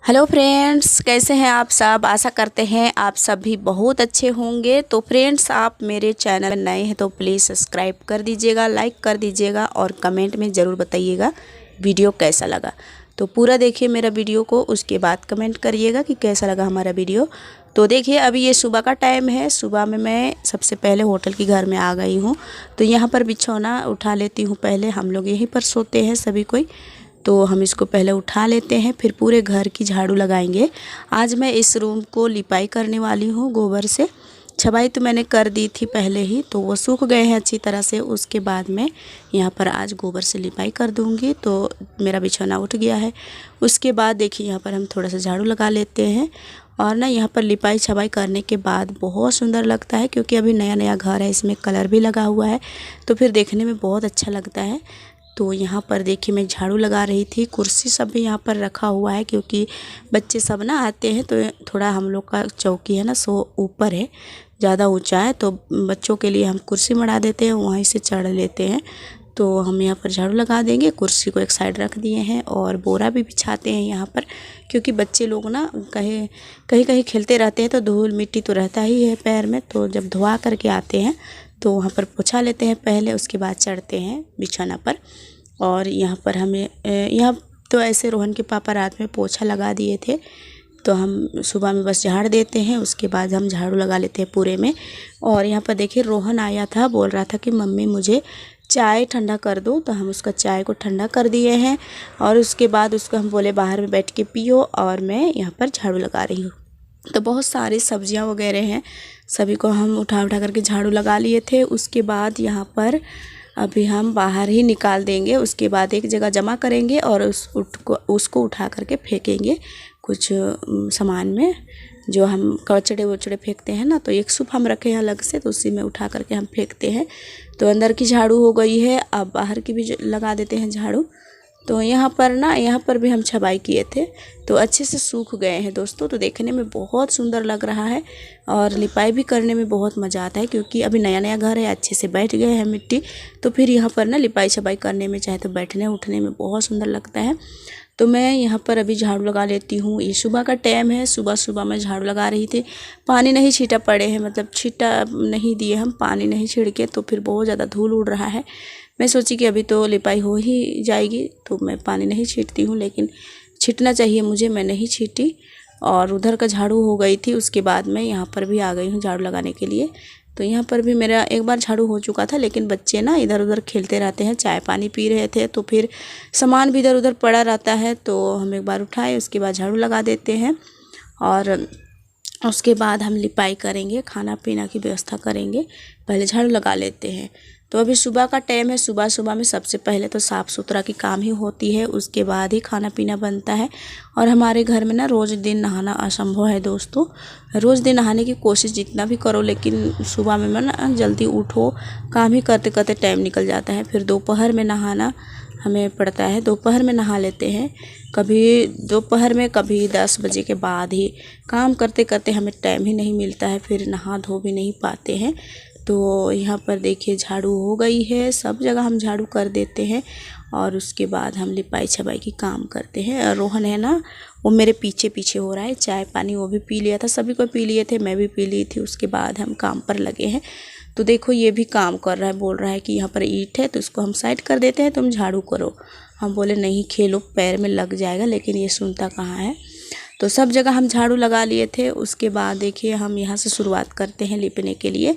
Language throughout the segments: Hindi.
हेलो फ्रेंड्स, कैसे हैं आप सब। आशा करते हैं आप सब भी बहुत अच्छे होंगे। तो फ्रेंड्स, आप मेरे चैनल में नए हैं तो प्लीज़ सब्सक्राइब कर दीजिएगा, लाइक कर दीजिएगा और कमेंट में ज़रूर बताइएगा वीडियो कैसा लगा। तो पूरा देखिए मेरा वीडियो को, उसके बाद कमेंट करिएगा कि कैसा लगा हमारा वीडियो। तो देखिए अभी ये सुबह का टाइम है। सुबह में मैं सबसे पहले होटल के घर में आ गई हूँ। तो यहाँ पर बिछौना उठा लेती हूँ। पहले हम लोग यहीं पर सोते हैं सभी कोई, तो हम इसको पहले उठा लेते हैं, फिर पूरे घर की झाड़ू लगाएंगे। आज मैं इस रूम को लिपाई करने वाली हूँ गोबर से। छबाई तो मैंने कर दी थी पहले ही, तो वो सूख गए हैं अच्छी तरह से। उसके बाद मैं यहाँ पर आज गोबर से लिपाई कर दूँगी। तो मेरा बिछौना उठ गया है। उसके बाद देखिए यहाँ पर हम थोड़ा सा झाड़ू लगा लेते हैं। और ना यहाँ पर लिपाई छबाई करने के बाद बहुत सुंदर लगता है, क्योंकि अभी नया नया घर है, इसमें कलर भी लगा हुआ है, तो फिर देखने में बहुत अच्छा लगता है। तो यहाँ पर देखिए मैं झाड़ू लगा रही थी। कुर्सी सब भी यहाँ पर रखा हुआ है, क्योंकि बच्चे सब ना आते हैं, तो थोड़ा हम लोग का चौकी है ना सो ऊपर है, ज़्यादा ऊंचा है, तो बच्चों के लिए हम कुर्सी मढ़ा देते हैं, वहीं से चढ़ लेते हैं। तो हम यहाँ पर झाड़ू लगा देंगे। कुर्सी को एक साइड रख दिए हैं और बोरा भी बिछाते हैं यहाँ पर, क्योंकि बच्चे लोग ना कहीं कहीं खेलते रहते हैं, तो धूल मिट्टी तो रहता ही है पैर में। तो जब धुआ करके आते हैं तो वहाँ पर पोछा लेते हैं पहले, उसके बाद चढ़ते हैं बिछौना पर। और यहाँ पर हमें यहाँ तो ऐसे रोहन के पापा रात में पोछा लगा दिए थे, तो हम सुबह में बस झाड़ देते हैं, उसके बाद हम झाड़ू लगा लेते हैं पूरे में। और यहाँ पर देखिए रोहन आया था, बोल रहा था कि मम्मी मुझे चाय ठंडा कर दो, तो हम उसका चाय को ठंडा कर दिए हैं। और उसके बाद उसको हम बोले बाहर में बैठ के पियो, और मैं यहाँ पर झाड़ू लगा रही हूँ। तो बहुत सारी सब्जियां वगैरह हैं, सभी को हम उठा उठा करके झाड़ू लगा लिए थे। उसके बाद यहाँ पर अभी हम बाहर ही निकाल देंगे। उसके बाद एक जगह जमा करेंगे और उसको उठा करके फेंकेंगे कुछ सामान में, जो हम कचड़े वचड़े फेंकते हैं ना, तो एक सूप हम रखे हैं अलग से, तो उसी में उठा करके हम फेंकते हैं। तो अंदर की झाड़ू हो गई है, अब बाहर की भी लगा देते हैं झाड़ू। तो यहाँ पर भी हम छबाई किए थे, तो अच्छे से सूख गए हैं दोस्तों। तो देखने में बहुत सुंदर लग रहा है और लिपाई भी करने में बहुत मज़ा आता है, क्योंकि अभी नया नया घर है, अच्छे से बैठ गए हैं मिट्टी। तो फिर यहाँ पर ना लिपाई छबाई करने में चाहे तो बैठने उठने में बहुत सुंदर लगता है। तो मैं यहाँ पर अभी झाड़ू लगा लेती हूँ। ये सुबह का टाइम है, सुबह सुबह मैं झाड़ू लगा रही थी। पानी नहीं छीटा पड़े हैं, मतलब छीटा नहीं दिए हम, पानी नहीं छिड़के, तो फिर बहुत ज़्यादा धूल उड़ रहा है। मैं सोची कि अभी तो लिपाई हो ही जाएगी, तो मैं पानी नहीं छीटती हूँ, लेकिन छीटना चाहिए मुझे, मैं नहीं छीटी। और उधर का झाड़ू हो गई थी, उसके बाद मैं यहाँ पर भी आ गई हूँ झाड़ू लगाने के लिए। तो यहाँ पर भी मेरा एक बार झाड़ू हो चुका था, लेकिन बच्चे ना इधर उधर खेलते रहते हैं, चाय पानी पी रहे थे, तो फिर सामान भी इधर उधर पड़ा रहता है, तो हम एक बार उठाए, उसके बाद झाड़ू लगा देते हैं। और उसके बाद हम लिपाई करेंगे, खाना पीना की व्यवस्था करेंगे, पहले झाड़ू लगा लेते हैं। तो अभी सुबह का टाइम है, सुबह सुबह में सबसे पहले तो साफ़ सुथरा की काम ही होती है, उसके बाद ही खाना पीना बनता है। और हमारे घर में ना रोज़ दिन नहाना असंभव है दोस्तों। रोज़ दिन नहाने की कोशिश जितना भी करो, लेकिन सुबह में ना जल्दी उठो, काम ही करते करते टाइम निकल जाता है। फिर दोपहर में नहाना हमें पड़ता है, दोपहर में नहा लेते हैं, कभी दोपहर में, कभी 10 बजे के बाद ही। काम करते करते हमें टाइम ही नहीं मिलता है, फिर नहा धो भी नहीं पाते हैं। तो यहाँ पर देखिए झाड़ू हो गई है, सब जगह हम झाड़ू कर देते हैं। और उसके बाद हम लिपाई छबाई की काम करते हैं। और रोहन है ना, वो मेरे पीछे पीछे हो रहा है। चाय पानी वो भी पी लिया था, सभी को पी लिए थे, मैं भी पी ली थी। उसके बाद हम काम पर लगे हैं। तो देखो ये भी काम कर रहा है, बोल रहा है कि यहाँ पर ईंट है तो इसको हम साइड कर देते हैं, तुम झाड़ू करो। हम बोले नहीं खेलो, पैर में लग जाएगा, लेकिन ये सुनता कहाँ है। तो सब जगह हम झाड़ू लगा लिए थे। उसके बाद देखिए हम यहाँ से शुरुआत करते हैं लिपने के लिए।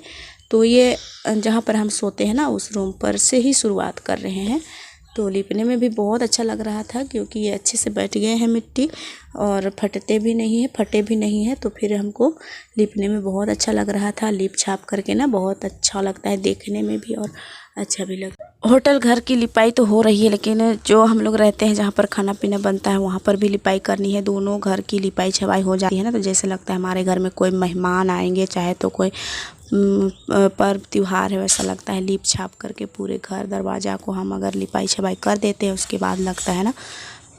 तो ये जहाँ पर हम सोते हैं ना, उस रूम पर से ही शुरुआत कर रहे हैं। तो लिपने में भी बहुत अच्छा लग रहा था, क्योंकि ये अच्छे से बैठ गए हैं मिट्टी, और फटते भी नहीं है, फटे भी नहीं है। तो फिर हमको लिपने में बहुत अच्छा लग रहा था। लिप छाप करके ना बहुत अच्छा लगता है देखने में भी, और अच्छा भी लगता है। होटल घर की लिपाई तो हो रही है, लेकिन जो हम लोग रहते हैं, जहाँ पर खाना पीना बनता है, वहाँ पर भी लिपाई करनी है। दोनों घर की लिपाई छबाई हो जाती है ना, तो जैसे लगता है हमारे घर में कोई मेहमान आएंगे, चाहे तो कोई पर्व त्यौहार है, वैसा लगता है। लीप छाप करके पूरे घर दरवाज़ा को हम अगर लिपाई छबाई कर देते हैं, उसके बाद लगता है ना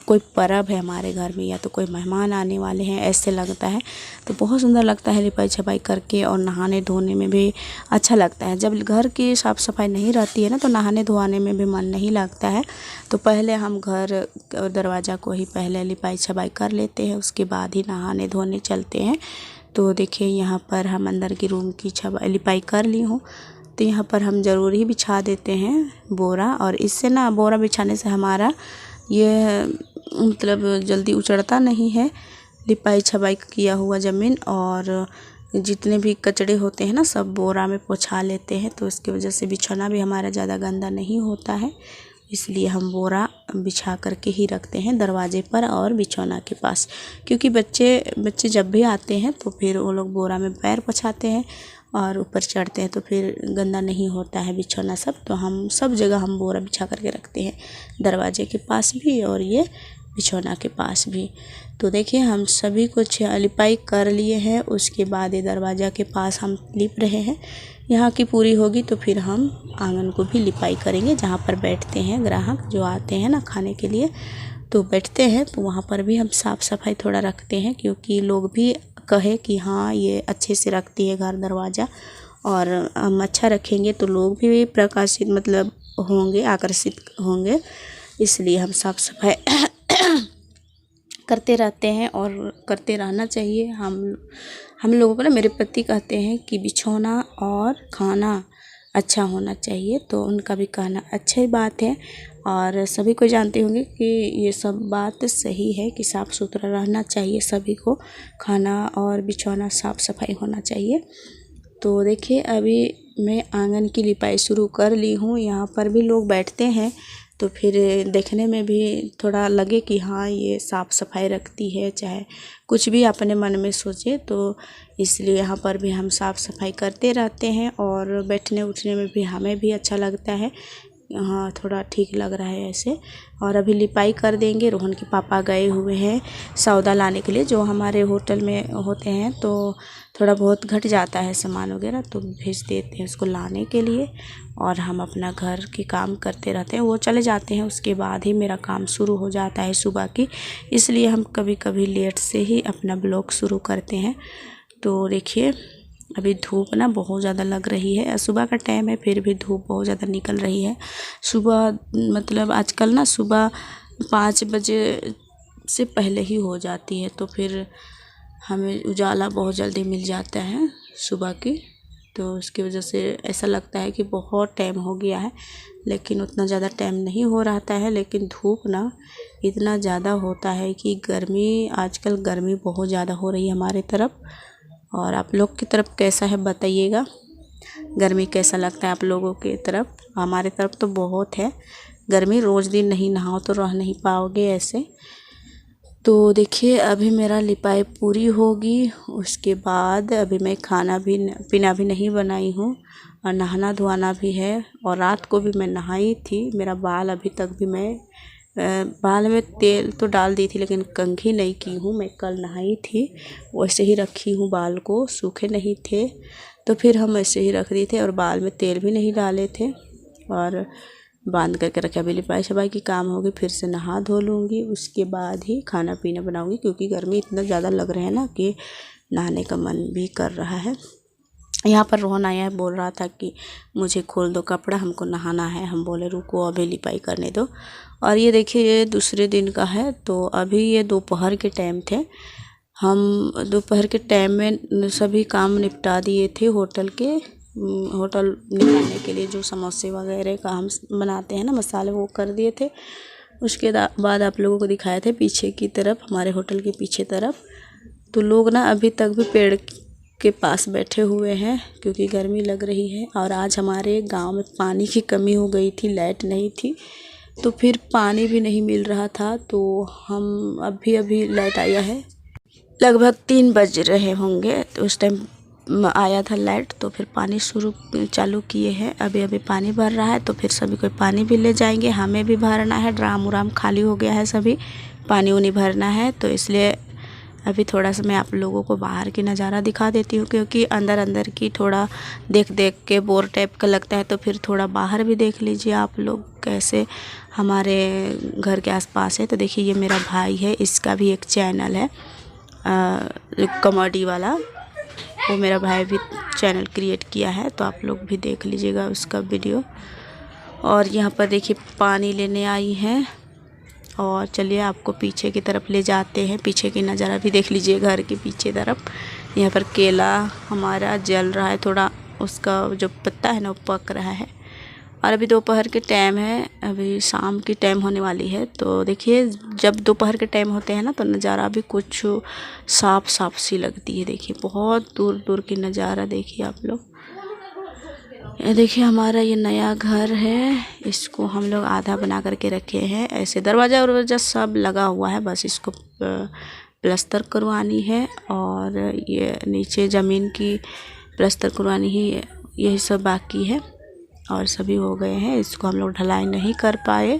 कोई पर्व है हमारे घर में या तो कोई मेहमान आने वाले हैं, ऐसे लगता है। तो बहुत सुंदर लगता है लिपाई छपाई करके, और नहाने धोने में भी अच्छा लगता है। जब घर की साफ़ सफाई नहीं रहती है ना तो नहाने धोने में भी मन नहीं लगता है। तो पहले हम घर और दरवाज़ा को ही पहले लिपाई छपाई कर लेते हैं, उसके बाद ही नहाने धोने चलते हैं। तो देखिए यहाँ पर हम अंदर की रूम की लिपाई कर ली हूँ। तो यहाँ पर हम ज़रूर ही बिछा देते हैं बोरा, और इससे ना बोरा बिछाने से हमारा ये मतलब जल्दी उचड़ता नहीं है लिपाई छपाई किया हुआ ज़मीन, और जितने भी कचड़े होते हैं ना सब बोरा में पोंछा लेते हैं। तो इसकी वजह से बिछौना भी हमारा ज़्यादा गंदा नहीं होता है, इसलिए हम बोरा बिछा करके ही रखते हैं दरवाजे पर और बिछौना के पास। क्योंकि बच्चे जब भी आते हैं तो फिर वो लोग बोरा में पैर पोंछाते हैं और ऊपर चढ़ते हैं, तो फिर गंदा नहीं होता है बिछौना सब। तो हम सब जगह हम बोरा बिछा करके रखते हैं, दरवाजे के पास भी और ये बिछौना के पास भी। तो देखिए हम सभी कुछ लिपाई कर लिए हैं, उसके बाद ये दरवाज़ा के पास हम लिप रहे हैं। यहाँ की पूरी होगी तो फिर हम आंगन को भी लिपाई करेंगे, जहाँ पर बैठते हैं ग्राहक जो आते हैं ना खाने के लिए तो बैठते हैं, तो वहाँ पर भी हम साफ़ सफाई थोड़ा रखते हैं, क्योंकि लोग भी कहे कि हाँ ये अच्छे से रखती है घर दरवाज़ा, और हम अच्छा रखेंगे तो लोग भी प्रकाशित मतलब होंगे, आकर्षित होंगे। इसलिए हम साफ़ सफाई करते रहते हैं और करते रहना चाहिए। हम लोगों को ना मेरे पति कहते हैं कि बिछौना और खाना अच्छा होना चाहिए, तो उनका भी कहना अच्छी बात है, और सभी को जानते होंगे कि ये सब बात सही है कि साफ़ सुथरा रहना चाहिए सभी को, खाना और बिछौना साफ़ सफाई होना चाहिए। तो देखिए अभी मैं आंगन की लिपाई शुरू कर ली हूँ। यहाँ पर भी लोग बैठते हैं तो फिर देखने में भी थोड़ा लगे कि हाँ ये साफ़ सफाई रखती है, चाहे कुछ भी अपने मन में सोचे, तो इसलिए यहाँ पर भी हम साफ़ सफाई करते रहते हैं, और बैठने उठने में भी हमें भी अच्छा लगता है। हाँ थोड़ा ठीक लग रहा है ऐसे। और अभी लिपाई कर देंगे। रोहन के पापा गए हुए हैं सौदा लाने के लिए, जो हमारे होटल में होते हैं तो थोड़ा बहुत घट जाता है सामान वगैरह, तो भेज देते हैं उसको लाने के लिए, और हम अपना घर के काम करते रहते हैं। वो चले जाते हैं उसके बाद ही मेरा काम शुरू हो जाता है सुबह की, इसलिए हम कभी कभी लेट से ही अपना ब्लॉग शुरू करते हैं। तो देखिए अभी धूप ना बहुत ज़्यादा लग रही है, सुबह का टाइम है फिर भी धूप बहुत ज़्यादा निकल रही है। सुबह मतलब आजकल ना सुबह 5 बजे से पहले ही हो जाती है, तो फिर हमें उजाला बहुत जल्दी मिल जाता है सुबह की, तो उसकी वजह से ऐसा लगता है कि बहुत टाइम हो गया है, लेकिन उतना ज़्यादा टाइम नहीं हो रहता है। लेकिन धूप ना इतना ज़्यादा होता है कि गर्मी, आजकल गर्मी बहुत ज़्यादा हो रही है हमारे तरफ। और आप लोग की तरफ कैसा है बताइएगा, गर्मी कैसा लगता है आप लोगों की तरफ। हमारे तरफ तो बहुत है गर्मी, रोज़ दिन नहीं नहाओ तो रह नहीं पाओगे ऐसे। तो देखिए अभी मेरा लिपाई पूरी होगी, उसके बाद अभी मैं खाना भी पीना भी नहीं बनाई हूँ, और नहाना धोना भी है। और रात को भी मैं नहाई थी, मेरा बाल अभी तक भी मैं बाल में तेल तो डाल दी थी लेकिन कंघी नहीं की हूँ। मैं कल नहाई थी, वैसे ही रखी हूँ, बाल को सूखे नहीं थे तो फिर हम ऐसे ही रख दिए थे, और बाल में तेल भी नहीं डाले थे, और बांध करके रखे। अभी लिपाई छपाई की काम होगी, फिर से नहा धो लूँगी, उसके बाद ही खाना पीना बनाऊँगी, क्योंकि गर्मी इतना ज़्यादा लग रहा है ना कि नहाने का मन भी कर रहा है। यहाँ पर रोहन आया है, बोल रहा था कि मुझे खोल दो कपड़ा, हमको नहाना है। हम बोले रुको अभी लिपाई करने दो। और ये देखिए ये दूसरे दिन का है, तो अभी ये दोपहर के टाइम थे। हम दोपहर के टाइम में सभी काम निपटा दिए थे होटल निकालने के लिए, जो समोसे वगैरह का हम बनाते हैं ना मसाले, वो कर दिए थे। उसके बाद आप लोगों को दिखाए थे पीछे की तरफ, हमारे होटल के पीछे तरफ, तो लोग ना अभी तक भी पेड़ के पास बैठे हुए हैं क्योंकि गर्मी लग रही है। और आज हमारे गांव में पानी की कमी हो गई थी, लाइट नहीं थी, तो फिर पानी भी नहीं मिल रहा था। तो हम अभी लाइट आया है, लगभग 3 बज रहे होंगे, तो उस टाइम आया था लाइट, तो फिर पानी चालू किए हैं। अभी पानी भर रहा है, तो फिर सभी कोई पानी भी ले जाएंगे, हमें भी भरना है। ड्राम उराम खाली हो गया है, सभी पानी उनी भरना है, तो इसलिए अभी थोड़ा सा मैं आप लोगों को बाहर की नज़ारा दिखा देती हूँ, क्योंकि अंदर की थोड़ा देख के बोर टाइप का लगता है। तो फिर थोड़ा बाहर भी देख लीजिए आप लोग कैसे हमारे घर के आसपास है। तो देखिए ये मेरा भाई है, इसका भी एक चैनल है कॉमेडी वाला, वो मेरा भाई भी चैनल क्रिएट किया है, तो आप लोग भी देख लीजिएगा उसका वीडियो। और यहाँ पर देखिए पानी लेने आई हैं, और चलिए आपको पीछे की तरफ ले जाते हैं। पीछे की नज़ारा भी देख लीजिए घर के पीछे तरफ। यहाँ पर केला हमारा जल रहा है, थोड़ा उसका जो पत्ता है ना वो पक रहा है। और अभी दोपहर के टाइम है, अभी शाम की टाइम होने वाली है। तो देखिए जब दोपहर के टाइम होते हैं ना तो नज़ारा भी कुछ साफ साफ सी लगती है। देखिए बहुत दूर दूर की नज़ारा देखिए आप लोग। ये देखिए हमारा ये नया घर है, इसको हम लोग आधा बना करके रखे हैं। ऐसे दरवाज़ा वरवाज़ा सब लगा हुआ है, बस इसको प्लस्तर करवानी है। और ये नीचे ज़मीन की प्लस्तर करवानी है, यही सब बाकी है। और सभी हो गए हैं। इसको हम लोग ढलाई नहीं कर पाए,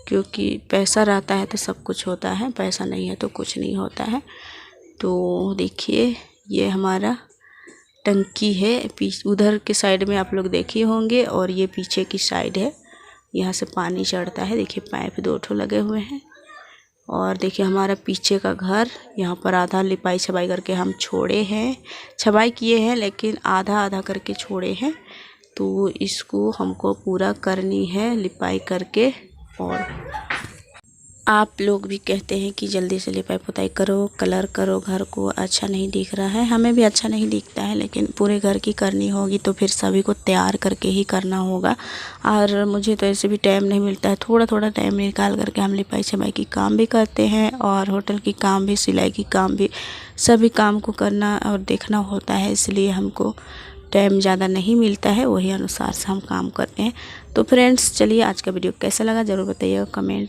क्योंकि पैसा रहता है तो सब कुछ होता है, पैसा नहीं है तो कुछ नहीं होता है। तो देखिए ये हमारा टंकी है, उधर के साइड में आप लोग देखे होंगे, और ये पीछे की साइड है, यहाँ से पानी चढ़ता है। देखिए पाइप 2 ठो लगे हुए हैं। और देखिए हमारा पीछे का घर, यहाँ पर आधा लिपाई छपाई करके हम छोड़े हैं, छपाई किए हैं लेकिन आधा आधा करके छोड़े हैं। तो इसको हमको पूरा करनी है लिपाई करके। और आप लोग भी कहते हैं कि जल्दी से लिपाई पुताई करो, कलर करो, घर को अच्छा नहीं दिख रहा है। हमें भी अच्छा नहीं दिखता है, लेकिन पूरे घर की करनी होगी तो फिर सभी को तैयार करके ही करना होगा। और मुझे तो ऐसे भी टाइम नहीं मिलता है, थोड़ा थोड़ा टाइम निकाल करके हम लिपाई छपाई की काम भी करते हैं, और होटल की काम भी, सिलाई की काम भी, सभी काम को करना और देखना होता है, इसलिए हमको टाइम ज़्यादा नहीं मिलता है, वही अनुसार से हम काम करते हैं। तो फ्रेंड्स चलिए आज का वीडियो कैसा लगा ज़रूर बताइएगा कमेंट